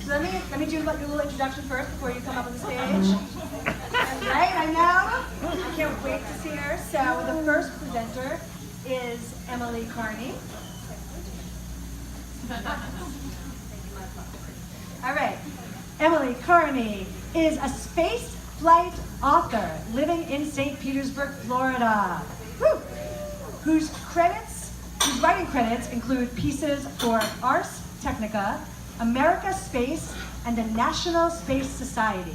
So let me do your little introduction first before you come up on the stage. Right, I know. I can't wait to see her. So the first presenter is Emily Carney. All right. Emily Carney is a space flight author living in St. Petersburg, Florida, whose writing credits include pieces for Ars Technica, America Space, and the National Space Society.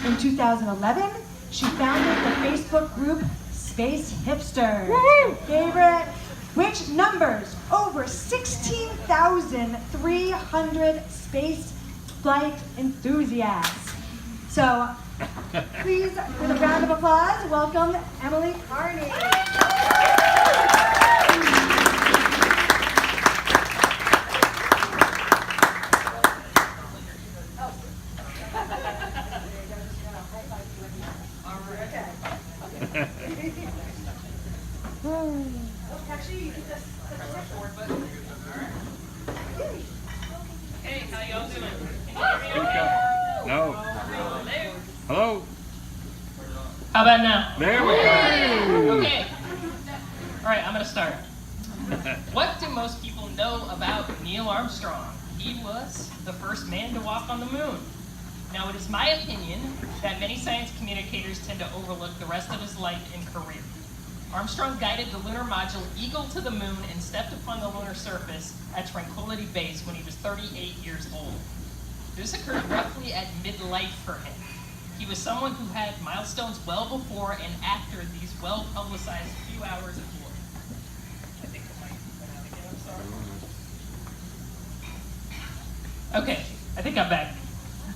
In 2011, she founded the Facebook group Space Hipsters, my favorite, which numbers over 16,300 space flight enthusiasts. So, please, with a round of applause, welcome Emily Carney. Actually, you can just forward button. Hey, how y'all doing? Can you hear me okay? No. Hello? How about now? There we go. Okay. All right, I'm going to start. What do most people know about Neil Armstrong? He was the first man to walk on the moon. Now, it is my opinion that many science communicators tend to overlook the rest of his life and career. Armstrong guided the lunar module Eagle to the moon and stepped upon the lunar surface at Tranquility Base when he was 38 years old. This occurred roughly at midlife for him. He was someone who had milestones well before and after these well-publicized few hours of glory. I think the mic went out again, I'm sorry. Okay, I think I'm back.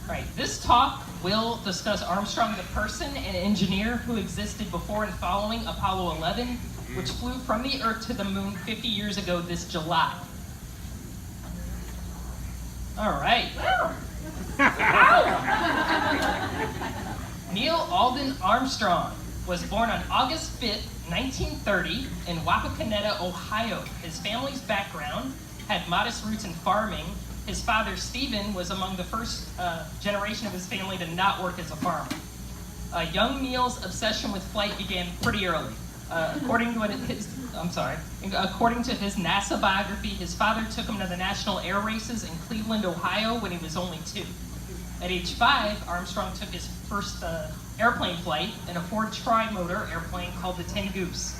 All right, this talk will discuss Armstrong, the person and engineer who existed before and following Apollo 11, which flew from the Earth to the moon 50 years ago this July. All right. Neil Alden Armstrong was born on August 5th, 1930 in Wapakoneta, Ohio. His family's background had modest roots in farming. His father, Stephen, was among the first generation of his family to not work as a farmer. Young Neil's obsession with flight began pretty early. According to his NASA biography, his father took him to the National Air Races in Cleveland, Ohio when he was only 2. At age 5, Armstrong took his first airplane flight in a Ford tri-motor airplane called the Tin Goose.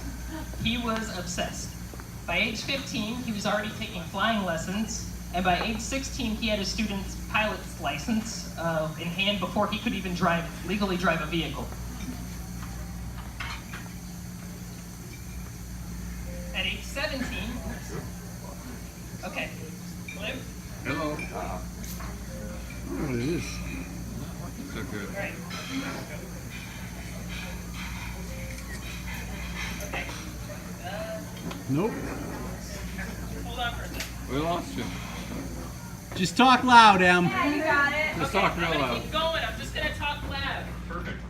He was obsessed. By age 15, he was already taking flying lessons. And by age 16, he had a student's pilot's license in hand before he could even legally drive a vehicle. At age 17, okay, Liv? Hello. Oh, it is. So good. All right. Okay. Nope. Hold on for a second. We lost you. Just talk loud, Em. Yeah, you got it. Just Okay, talk real I'm gonna loud. keep going. I'm just gonna talk loud. Perfect.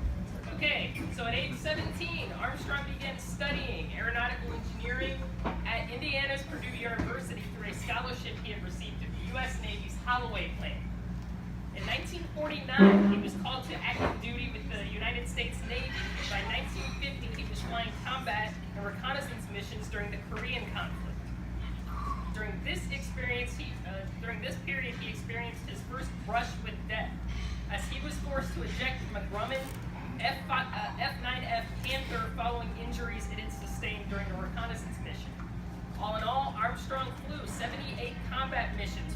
Okay, so at age 17, Armstrong began studying aeronautical engineering at Indiana's Purdue University through a scholarship he had received through the U.S. Navy's Holloway plan. In 1949, he was called to active duty with the United States Navy, and by 1950, he was flying combat and reconnaissance missions during the Korean conflict. During this period, he experienced his first brush with death, as he was forced to eject from a Grumman F-9F Panther following injuries it had sustained during a reconnaissance mission. All in all, Armstrong flew 78 combat missions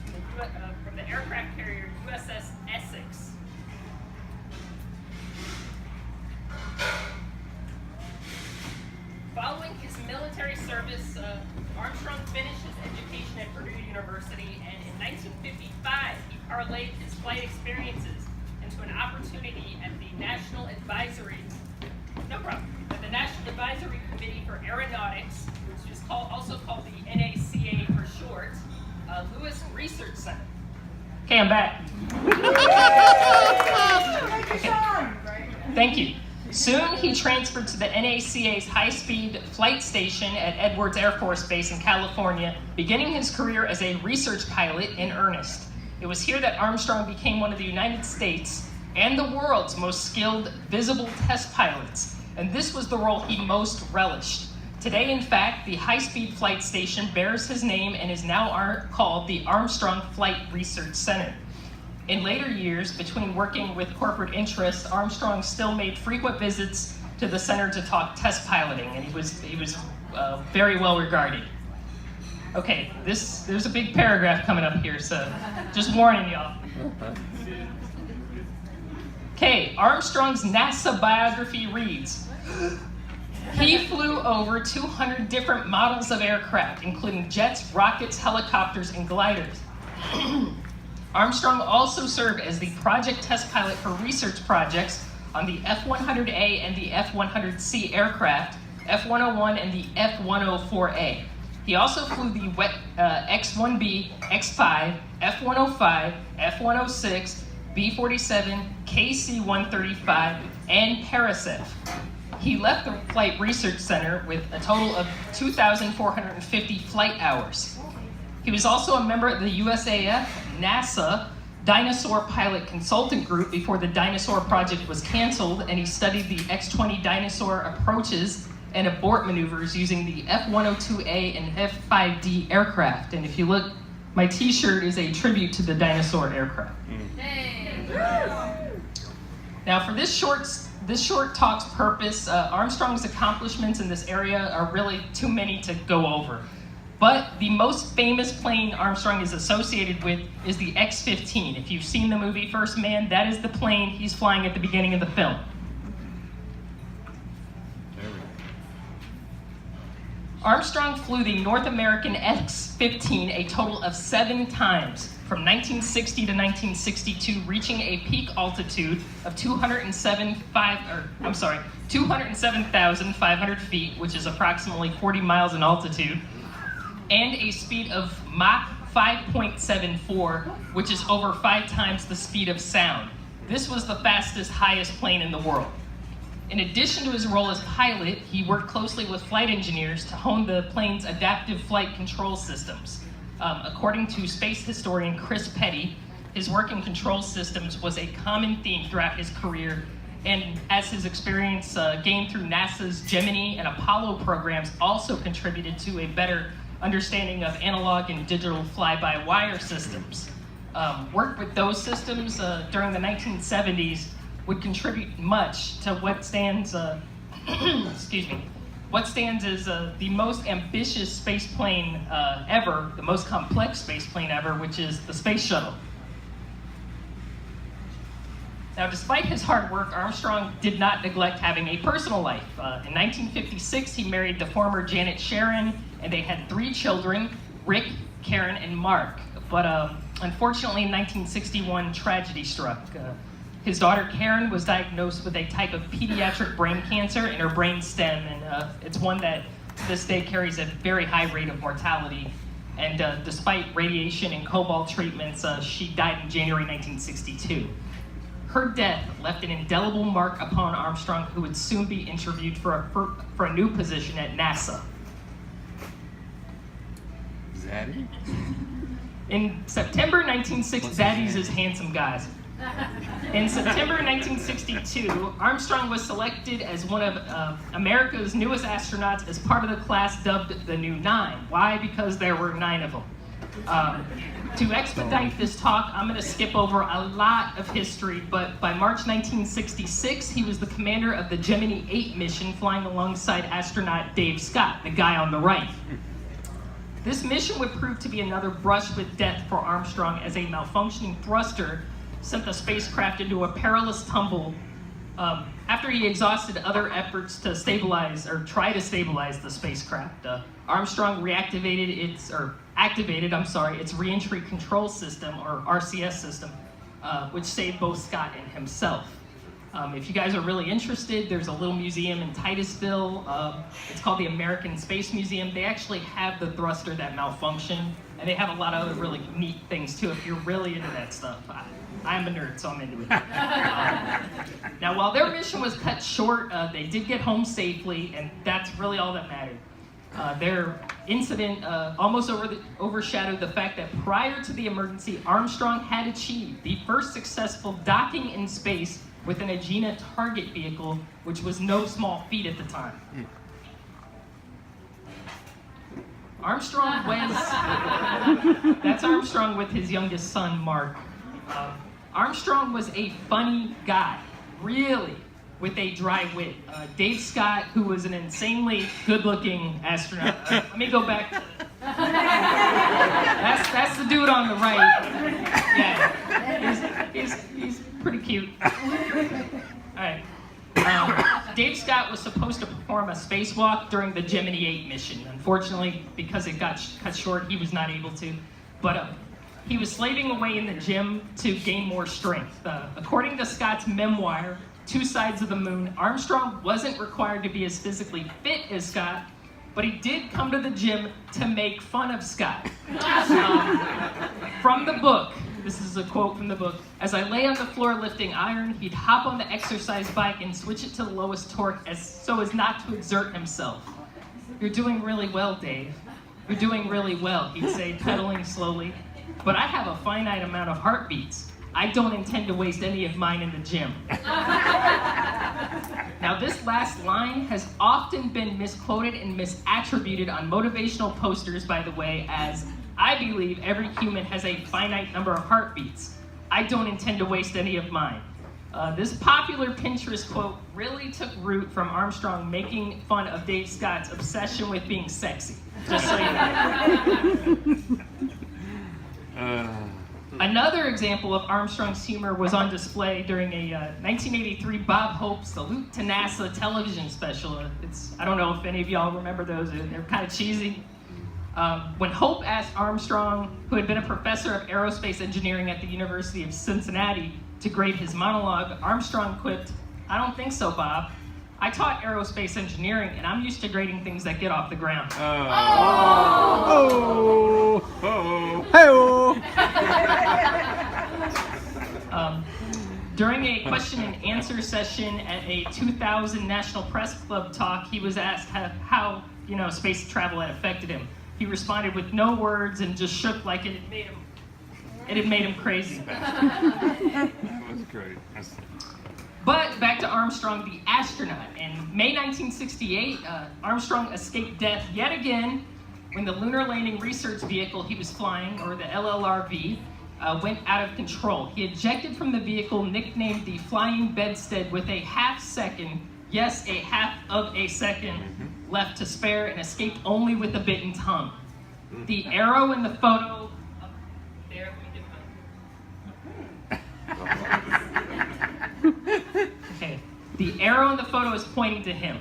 from the aircraft carrier USS Essex. Following his military service, Armstrong finished his education at Purdue University, and in 1955, he parlayed his flight experiences into an opportunity at the National Advisory Committee for Aeronautics, which is also called the NACA for short, Lewis Research Center. Okay, I'm back. Thank you. Soon, he transferred to the NACA's high-speed flight station at Edwards Air Force Base in California, beginning his career as a research pilot in earnest. It was here that Armstrong became one of the United States and the world's most skilled visible test pilots, and this was the role he most relished. Today, in fact, the high-speed flight station bears his name and is now called the Armstrong Flight Research Center. In later years, between working with corporate interests, Armstrong still made frequent visits to the center to talk test piloting, and he was very well regarded. Okay, there's a big paragraph coming up here, so just warning y'all. Okay, Armstrong's NASA biography reads, he flew over 200 different models of aircraft, including jets, rockets, helicopters, and gliders. Armstrong also served as the project test pilot for research projects on the F-100A and the F-100C aircraft, F-101 and the F-104A. He also flew the X-1B, X-5, F-105, F-106, B-47, KC-135, and Paracef. He left the Flight Research Center with a total of 2,450 flight hours. He was also a member of the USAF, NASA, Dinosaur Pilot Consultant Group before the Dinosaur Project was canceled, and he studied the X-20 dinosaur approaches and abort maneuvers using the F-102A and F-5D aircraft. And if you look, my t-shirt is a tribute to the dinosaur aircraft. Now for this short talk's purpose, Armstrong's accomplishments in this area are really too many to go over. But the most famous plane Armstrong is associated with is the X-15. If you've seen the movie First Man, that is the plane he's flying at the beginning of the film. Armstrong flew the North American X-15 a total of 7 times, from 1960 to 1962, reaching a peak altitude of 207,500 feet, which is approximately 40 miles in altitude, and a speed of Mach 5.74, which is over 5 times the speed of sound. This was the fastest, highest plane in the world. In addition to his role as pilot, he worked closely with flight engineers to hone the plane's adaptive flight control systems. According to space historian Chris Petty, his work in control systems was a common theme throughout his career, and as his experience gained through NASA's Gemini and Apollo programs also contributed to a better understanding of analog and digital fly-by-wire systems. Work with those systems during the 1970s would contribute much to what stands, what stands as the most ambitious space plane ever, the most complex space plane ever, which is the Space Shuttle. Now, despite his hard work, Armstrong did not neglect having a personal life. In 1956, he married the former Janet Sharon, and they had 3 children, Rick, Karen, and Mark. But unfortunately, in 1961, tragedy struck. His daughter Karen was diagnosed with a type of pediatric brain cancer in her brain stem, and it's one that to this day carries a very high rate of mortality. And despite radiation and cobalt treatments, she died in January 1962. Her death left an indelible mark upon Armstrong, who would soon be interviewed for a new position at NASA. Zaddy? In September 1960, Zaddy's is handsome guys. In September 1962, Armstrong was selected as one of America's newest astronauts as part of the class dubbed the New Nine. Why? Because there were 9 of them. To expedite this talk, I'm going to skip over a lot of history, but by March 1966, he was the commander of the Gemini 8 mission, flying alongside astronaut Dave Scott, the guy on the right. This mission would prove to be another brush with death for Armstrong, as a malfunctioning thruster sent the spacecraft into a perilous tumble after he exhausted other efforts to stabilize or try to stabilize the spacecraft. Armstrong activated its reentry control system, or RCS system, which saved both Scott and himself. If you guys are really interested, there's a little museum in Titusville. It's called the American Space Museum. They actually have the thruster that malfunctioned, and they have a lot of other really neat things too if you're really into that stuff. I'm a nerd, so I'm into it. Now, while their mission was cut short, they did get home safely, and that's really all that mattered. Their incident almost overshadowed the fact that prior to the emergency, Armstrong had achieved the first successful docking in space with an Agena target vehicle, which was no small feat at the time. Armstrong was, that's Armstrong with his youngest son, Mark. Armstrong was a funny guy, really, with a dry wit. Dave Scott, who was an insanely good-looking astronaut. Let me go back to that's the dude on the right. Yeah, he's pretty cute. All right. Dave Scott was supposed to perform a spacewalk during the Gemini 8 mission. Unfortunately, because it got cut short, he was not able to. But he was slaving away in the gym to gain more strength. According to Scott's memoir, Two Sides of the Moon, Armstrong wasn't required to be as physically fit as Scott, but he did come to the gym to make fun of Scott. From the book, this is a quote from the book, "As I lay on the floor lifting iron, he'd hop on the exercise bike and switch it to the lowest torque so as not to exert himself. 'You're doing really well, Dave. You're doing really well,' he'd say, pedaling slowly. 'But I have a finite amount of heartbeats. I don't intend to waste any of mine in the gym.'" Now, this last line has often been misquoted and misattributed on motivational posters, by the way, as, "I believe every human has a finite number of heartbeats. I don't intend to waste any of mine." This popular Pinterest quote really took root from Armstrong making fun of Dave Scott's obsession with being sexy. Just so you know. Another example of Armstrong's humor was on display during a 1983 Bob Hope Salute to NASA television special. I don't know if any of y'all remember those. They're kind of cheesy. When Hope asked Armstrong, who had been a professor of aerospace engineering at the University of Cincinnati, to grade his monologue, Armstrong quipped, "I don't think so, Bob. I taught aerospace engineering, and I'm used to grading things that get off the ground." Oh! Oh! Hey-oh! During a question and answer session at a 2000 National Press Club talk, he was asked how space travel had affected him. He responded with no words and just shook like it had made him crazy. That was great. But back to Armstrong, the astronaut. In May 1968, Armstrong escaped death yet again when the Lunar Landing Research Vehicle he was flying, or the LLRV, went out of control. He ejected from the vehicle, nicknamed the Flying Bedstead, with a half second, yes, a half of a second, left to spare, and escaped only with a bitten tongue. The arrow in the photo up there, okay. The arrow in the photo is pointing to him.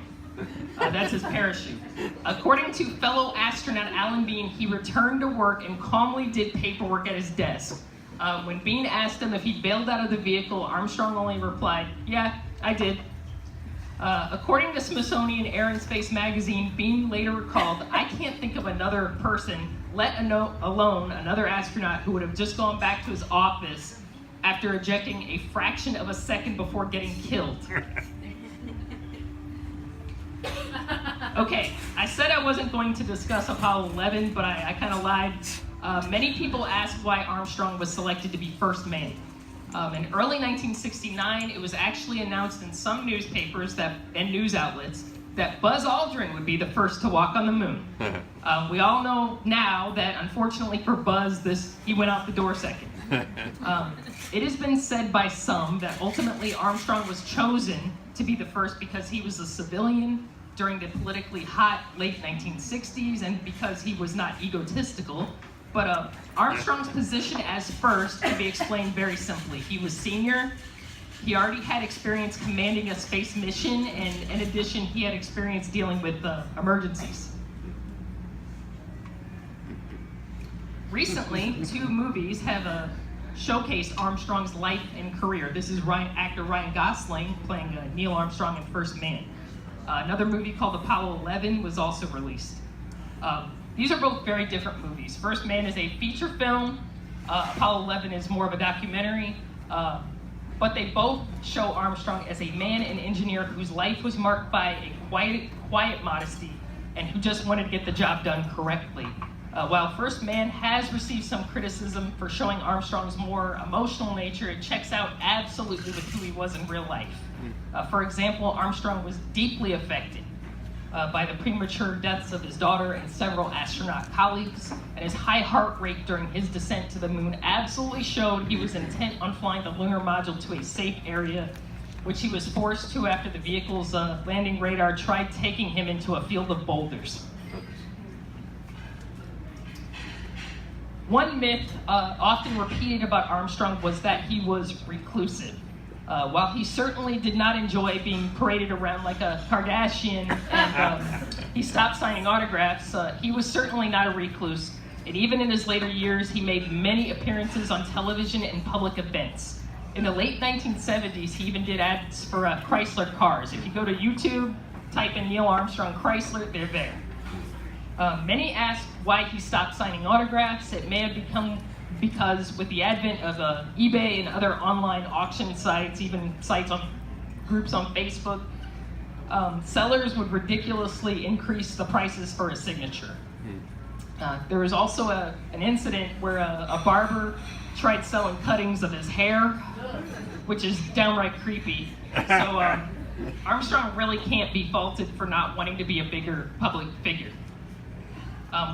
That's his parachute. According to fellow astronaut Alan Bean, he returned to work and calmly did paperwork at his desk. When Bean asked him if he'd bailed out of the vehicle, Armstrong only replied, "Yeah, I did." According to Smithsonian Air and Space magazine, Bean later recalled, "I can't think of another person, let alone another astronaut, who would have just gone back to his office after ejecting a fraction of a second before getting killed." Okay, I said I wasn't going to discuss Apollo 11, but I kind of lied. Many people ask why Armstrong was selected to be first man. In early 1969, it was actually announced in some newspapers and news outlets that Buzz Aldrin would be the first to walk on the moon. We all know now that, unfortunately for Buzz, he went out the door second. It has been said by some that ultimately Armstrong was chosen to be the first because he was a civilian during the politically hot late 1960s and because he was not egotistical. But Armstrong's position as first can be explained very simply. He was senior, he already had experience commanding a space mission, and in addition, he had experience dealing with emergencies. Recently, 2 movies have showcased Armstrong's life and career. This is actor Ryan Gosling playing Neil Armstrong in First Man. Another movie called Apollo 11 was also released. These are both very different movies. First Man is a feature film. Apollo 11 is more of a documentary. But they both show Armstrong as a man and engineer whose life was marked by a quiet modesty and who just wanted to get the job done correctly. While First Man has received some criticism for showing Armstrong's more emotional nature, it checks out absolutely with who he was in real life. For example, Armstrong was deeply affected by the premature deaths of his daughter and several astronaut colleagues, and his high heart rate during his descent to the moon absolutely showed he was intent on flying the lunar module to a safe area, which he was forced to after the vehicle's landing radar tried taking him into a field of boulders. One myth often repeated about Armstrong was that he was reclusive. While he certainly did not enjoy being paraded around like a Kardashian and he stopped signing autographs, he was certainly not a recluse. And even in his later years, he made many appearances on television and public events. In the late 1970s, he even did ads for Chrysler cars. If you go to YouTube, type in Neil Armstrong Chrysler, they're there. Many ask why he stopped signing autographs. It may have become because with the advent of eBay and other online auction sites, even sites on groups on Facebook, sellers would ridiculously increase the prices for a signature. There was also an incident where a barber tried selling cuttings of his hair, which is downright creepy. So Armstrong really can't be faulted for not wanting to be a bigger public figure.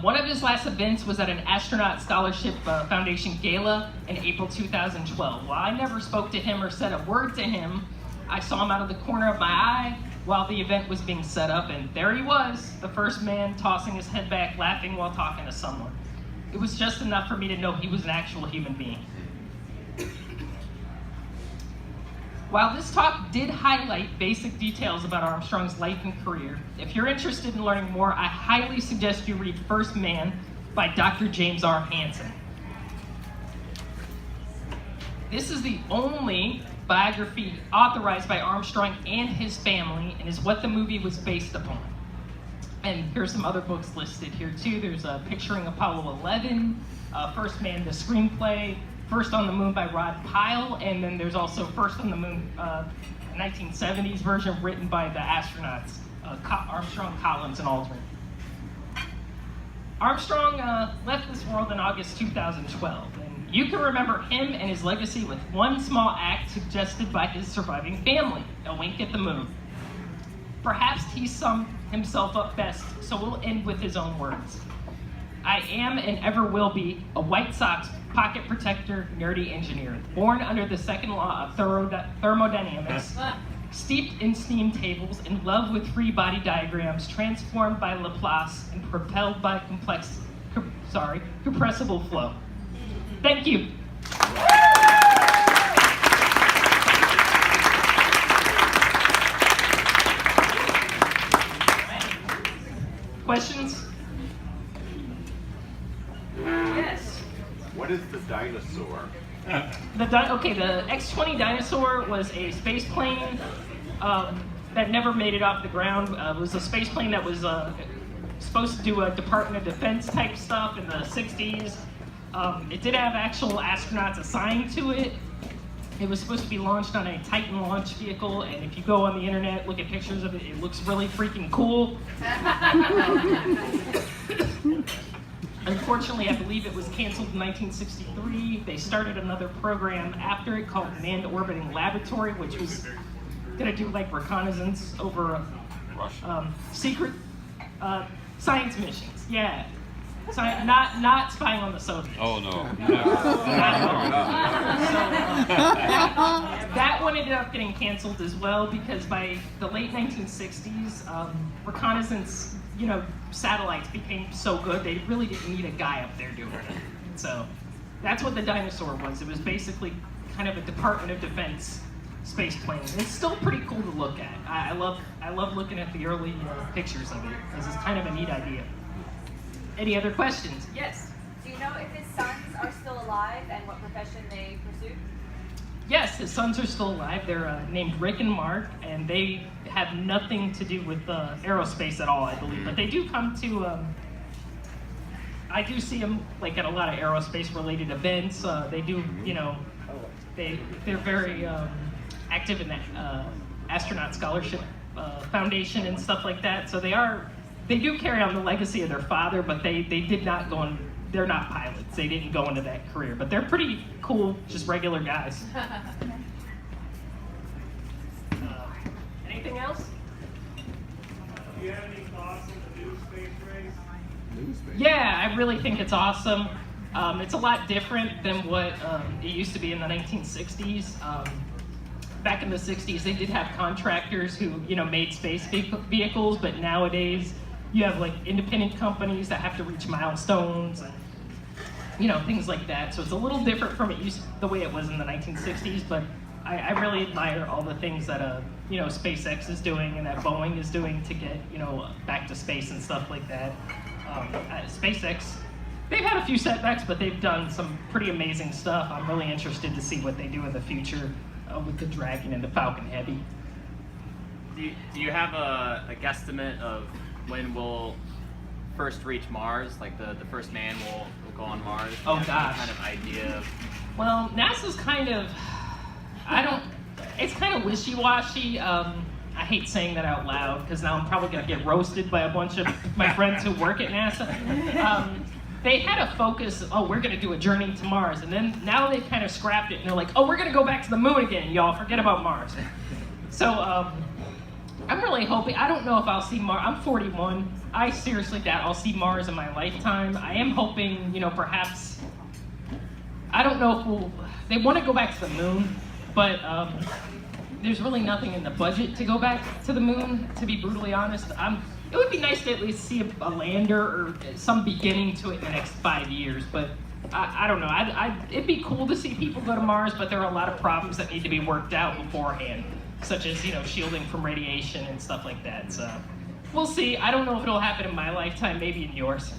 One of his last events was at an Astronaut Scholarship Foundation gala in April 2012. While I never spoke to him or said a word to him, I saw him out of the corner of my eye while the event was being set up, and there he was, the first man tossing his head back, laughing while talking to someone. It was just enough for me to know he was an actual human being. While this talk did highlight basic details about Armstrong's life and career, if you're interested in learning more, I highly suggest you read First Man by Dr. James R. Hansen. This is the only biography authorized by Armstrong and his family, and is what the movie was based upon. And here's some other books listed here too. There's Picturing Apollo 11, First Man, the screenplay, First on the Moon by Rod Pyle, and then there's also First on the Moon, 1970s version written by the astronauts, Armstrong, Collins, and Aldrin. Armstrong left this world in August 2012, and you can remember him and his legacy with one small act suggested by his surviving family, a wink at the moon. Perhaps he summed himself up best, so we'll end with his own words. I am and ever will be a White Sox pocket protector, nerdy engineer, born under the second law of thermodynamics, steeped in steam tables, in love with free body diagrams, transformed by Laplace, and propelled by compressible flow. Thank you. Questions? Yes. What is the dinosaur? The X-20 dinosaur was a space plane that never made it off the ground. It was a space plane that was supposed to do a Department of Defense type stuff in the 60s. It did have actual astronauts assigned to it. It was supposed to be launched on a Titan launch vehicle, and if you go on the internet, look at pictures of it, it looks really freaking cool. Unfortunately, I believe it was canceled in 1963. They started another program after it called Manned Orbiting Laboratory, which was going to do like reconnaissance over secret science missions. Yeah. Not spying on the Soviets. Oh no. That one ended up getting canceled as well because by the late 1960s, reconnaissance, satellites became so good they really didn't need a guy up there doing it. So that's what the dinosaur was. It was basically kind of a Department of Defense space plane. It's still pretty cool to look at. I love looking at the early pictures of it because it's kind of a neat idea. Any other questions? Yes. Do you know if his sons are still alive and what profession they pursue? Yes, his sons are still alive. They're named Rick and Mark, and they have nothing to do with aerospace at all, I believe. But they do come to. I do see them like at a lot of aerospace-related events. They do, they're very active in that astronaut scholarship foundation and stuff like that. So they are they do carry on the legacy of their father, but they did not go on. They're not pilots. They didn't go into that career, but they're pretty cool, just regular guys. Anything else? Do you have any thoughts on the new space race? Yeah, I really think it's awesome. It's a lot different than what it used to be in the 1960s. Back in the 60s, they did have contractors who, made space vehicles, but nowadays you have like independent companies that have to reach milestones and things like that. So it's a little different from the way it was in the 1960s, but I really admire all the things that SpaceX is doing and that Boeing is doing to get back to space and stuff like that. SpaceX, they've had a few setbacks, but they've done some pretty amazing stuff. I'm really interested to see what they do in the future with the Dragon and the Falcon Heavy. Do you have a guesstimate of when we'll first reach Mars? Like the first man will go on Mars? Oh, Do you have gosh. any kind of idea of... Well, NASA's kind of, it's kind of wishy-washy. I hate saying that out loud because now I'm probably going to get roasted by a bunch of my friends who work at NASA. They had a focus, we're going to do a journey to Mars, and then now they've kind of scrapped it, and they're like, we're going to go back to the moon again, y'all, forget about Mars. So I'm really hoping, I don't know if I'll see Mars. I'm 41. I seriously doubt I'll see Mars in my lifetime. I am hoping, perhaps, I don't know if they want to go back to the moon, but there's really nothing in the budget to go back to the moon, to be brutally honest. It would be nice to at least see a lander or some beginning to it in the next 5 years, but I don't know. It'd be cool to see people go to Mars, but there are a lot of problems that need to be worked out beforehand, such as shielding from radiation and stuff like that. So we'll see. I don't know if it'll happen in my lifetime, maybe in yours.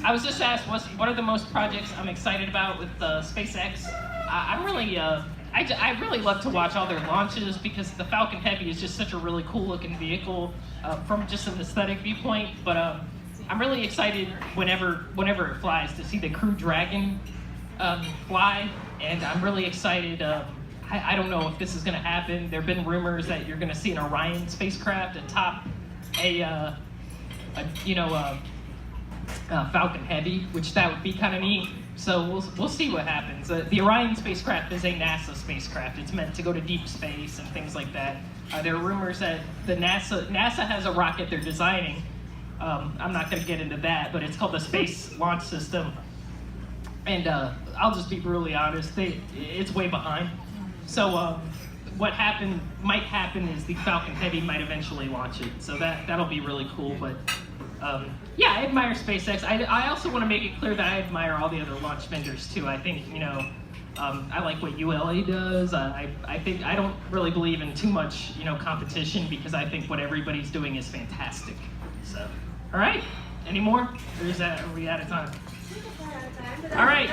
I was just asked what are the most projects I'm excited about with SpaceX. I really love to watch all their launches because the Falcon Heavy is just such a really cool looking vehicle from just an aesthetic viewpoint. But I'm really excited whenever it flies to see the Crew Dragon fly, and I'm really excited. I don't know if this is going to happen. There have been rumors that you're going to see an Orion spacecraft atop a Falcon Heavy, which that would be kind of neat. So we'll see what happens. The Orion spacecraft is a NASA spacecraft. It's meant to go to deep space and things like that. There are rumors that NASA has a rocket they're designing. I'm not going to get into that, but it's called the Space Launch System. And I'll just be brutally honest, it's way behind. So what might happen is the Falcon Heavy might eventually launch it. So that'll be really cool. But yeah, I admire SpaceX. I also want to make it clear that I admire all the other launch vendors too. I think I like what ULA does. I think I don't really believe in too much competition because I think what everybody's doing is fantastic. So all right, any more? Or are we out of time? All right.